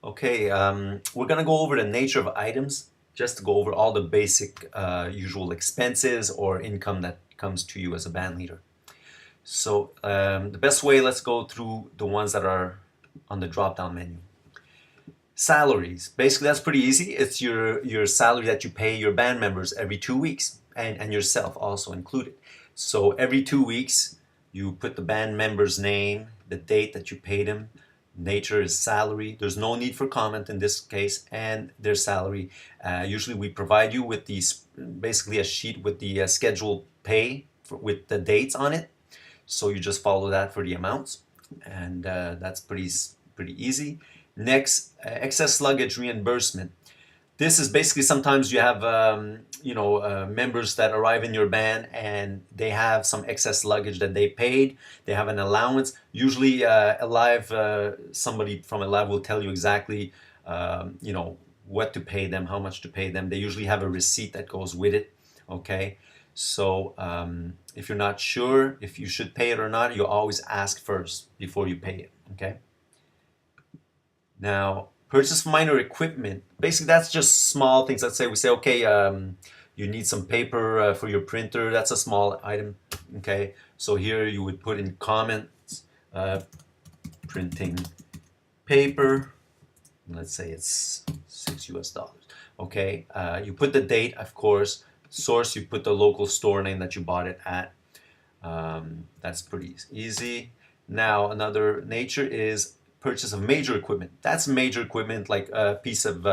Okay, we're gonna go over the nature of items, just to go over all the basic usual expenses or income that comes to you as a band leader. So the best way, let's go through the ones that are on the drop-down menu. Salaries. Basically, that's pretty easy. It's your salary that you pay your band members every 2 weeks, and yourself also included. So every 2 weeks, you put the band member's name, the date that you paid him, nature is salary. There's no need for comment in this case, and their salary. Usually, we provide you with these, basically a sheet with the scheduled pay with the dates on it. So you just follow that for the amounts, and that's pretty easy. Next, excess luggage reimbursement. This is basically sometimes you have members that arrive in your band and they have some excess luggage that they paid. They have an allowance. Usually, Alive, somebody from Alive will tell you exactly what to pay them, how much to pay them. They usually have a receipt that goes with it. Okay, so if you're not sure if you should pay it or not, you always ask first before you pay it. Okay. Now, purchase minor equipment. Basically, that's just small things. Let's say we say, okay, you need some paper for your printer. That's a small item. Okay, so here you would put in comments, printing paper. Let's say it's $6. Okay, you put the date, of course. Source, you put the local store name that you bought it at. That's pretty easy. Now, another nature is purchase of major equipment. That's major equipment, like a piece of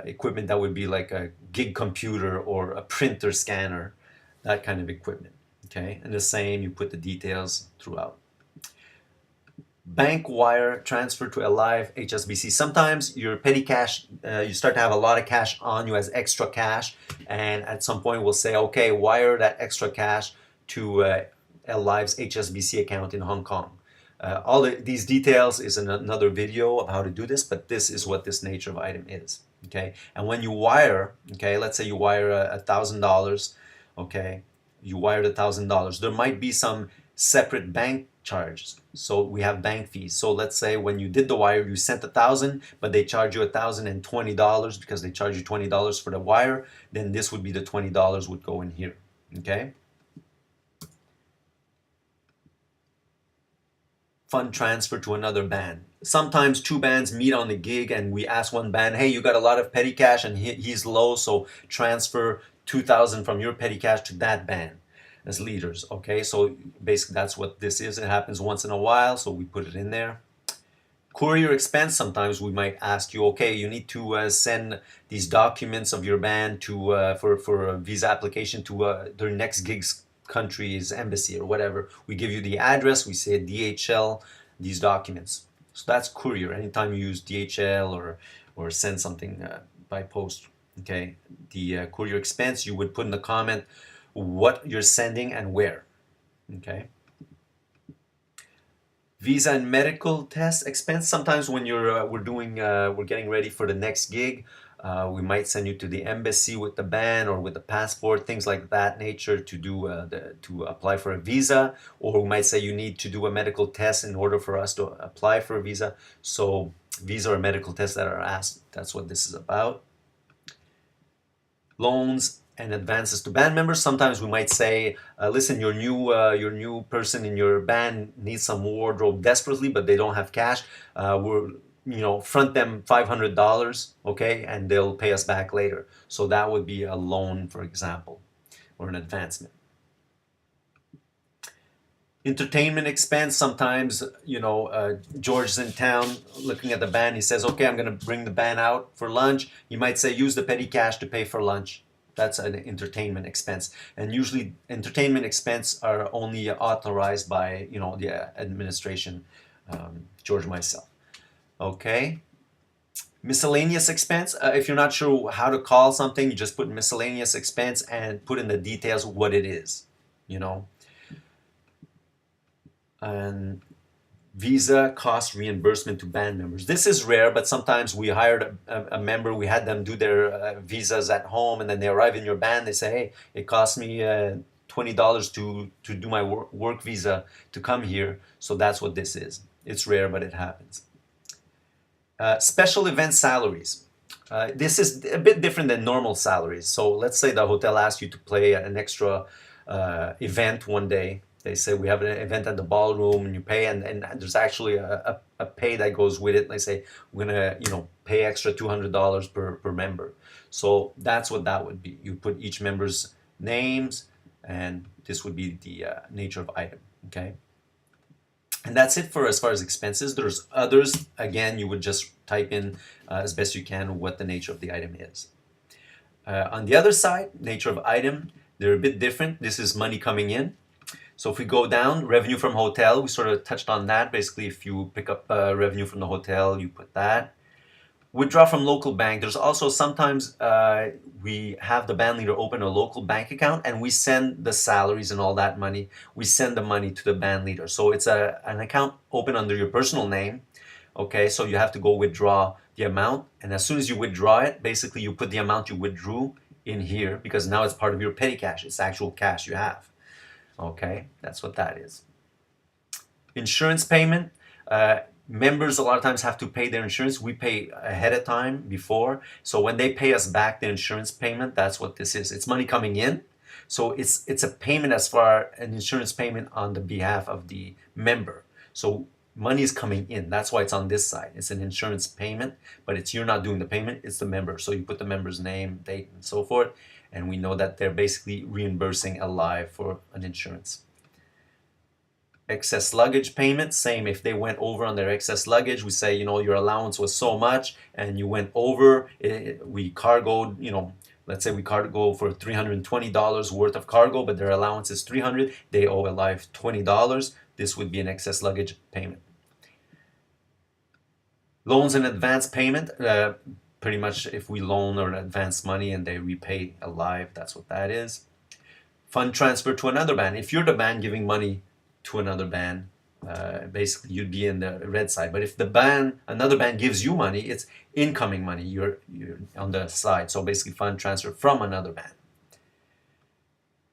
equipment that would be like a gig computer or a printer scanner, that kind of equipment. Okay, and the same, you put the details throughout. Bank wire transfer to Alive HSBC. Sometimes your petty cash, you start to have a lot of cash on you as extra cash, and at some point we'll say, okay, wire that extra cash to Alive's HSBC account in Hong Kong. These details is in another video of how to do this, but this is what this nature of item is. Okay, and when you wire, okay, let's say you wire $1,000, okay, you wired $1,000. There might be some separate bank charges. So we have bank fees. So let's say when you did the wire, you sent 1,000, but they charge you $1,020 because they charge you $20 for the wire. Then this would be the $20 would go in here. Okay. Fund transfer to another band. Sometimes two bands meet on the gig and we ask one band, hey, you got a lot of petty cash and he's low, so transfer 2,000 from your petty cash to that band as leaders. Okay, so basically that's what this is. It happens once in a while, so we put it in there. Courier expense, sometimes we might ask you, okay, you need to send these documents of your band to for a visa application to their next gig's country's embassy or whatever. We give you the address, we say DHL, these documents. So that's courier. Anytime you use DHL or send something by post, okay, the courier expense, you would put in the comment what you're sending and where. Okay. Visa and medical test expense. Sometimes when we're getting ready for the next gig, we might send you to the embassy with the band or with the passport, things like that nature to do to apply for a visa, or we might say you need to do a medical test in order for us to apply for a visa. So visa or medical tests that are asked, that's what this is about. Loans and advances to band members. Sometimes we might say, listen, your new person in your band needs some wardrobe desperately, but they don't have cash. Front them $500, okay, and they'll pay us back later. So that would be a loan, for example, or an advancement. Entertainment expense. Sometimes, George's in town looking at the band. He says, okay, I'm going to bring the band out for lunch. You might say, use the petty cash to pay for lunch. That's an entertainment expense. And usually entertainment expense are only authorized by, the administration, George, myself. Okay. Miscellaneous expense. If you're not sure how to call something, you just put miscellaneous expense and put in the details of what it is, And visa cost reimbursement to band members. This is rare, but sometimes we hired a member, we had them do their visas at home, and then they arrive in your band, they say, hey, it cost me $20 to do my work visa to come here. So that's what this is. It's rare, but it happens. Special event salaries. This is a bit different than normal salaries. So let's say the hotel asks you to play an extra event one day. They say we have an event at the ballroom and you pay, and there's actually a pay that goes with it. They say we're gonna pay extra $200 per member. So that's what that would be. You put each member's names, and this would be the nature of item. Okay. And that's it for as far as expenses. There's others. Again, you would just type in as best you can what the nature of the item is. On the other side, nature of item, they're a bit different. This is money coming in. So if we go down, revenue from hotel, we sort of touched on that. Basically, if you pick up revenue from the hotel, you put that. Withdraw from local bank. There's also sometimes we have the band leader open a local bank account and we send the salaries and all that money. We send the money to the band leader. So it's an account open under your personal name. Okay, so you have to go withdraw the amount. And as soon as you withdraw it, basically you put the amount you withdrew in here because now it's part of your petty cash. It's actual cash you have. Okay, that's what that is. Insurance payment. Members a lot of times have to pay their insurance. We pay ahead of time before. So when they pay us back the insurance payment, that's what this is. It's money coming in. So it's a payment as far an insurance payment on the behalf of the member. So money is coming in. That's why it's on this side. It's an insurance payment, but you're not doing the payment, it's the member. So you put the member's name, date, and so forth. And we know that they're basically reimbursing Alive for an insurance. Excess luggage payment, same. If they went over on their excess luggage, we say, your allowance was so much and you went over, we cargoed, let's say we cargo for $320 worth of cargo, but their allowance is $300, they owe Alive $20. This would be an excess luggage payment. Loans and advance payment, pretty much if we loan or advance money and they repay Alive, that's what that is. Fund transfer to another band. If you're the band giving money to another band, basically you'd be in the red side. But if another band gives you money, it's incoming money. You're on the side. So basically fund transfer from another band.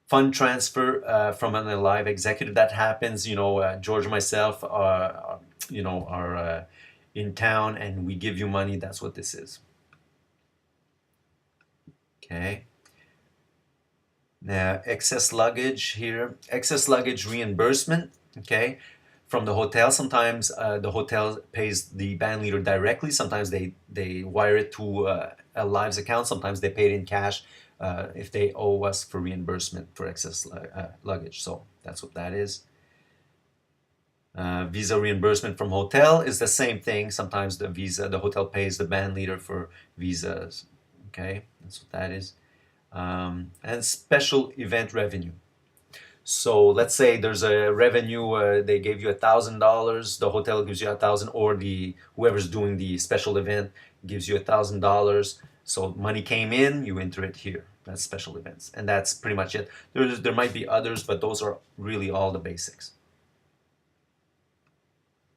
Fund transfer from an Alive executive, that happens. George and myself are in town and we give you money. That's what this is. Okay. Now, excess luggage here. Excess luggage reimbursement, okay, from the hotel. Sometimes the hotel pays the band leader directly. Sometimes they wire it to Alive's account. Sometimes they pay it in cash if they owe us for reimbursement for excess luggage. So that's what that is. Visa reimbursement from hotel is the same thing. Sometimes the hotel pays the band leader for visas. Okay, that's what that is. And special event revenue. So let's say there's a revenue, they gave you $1,000, the hotel gives you $1,000, or whoever's doing the special event gives you $1,000. So money came in, you enter it here. That's special events, and that's pretty much it. There might be others, but those are really all the basics.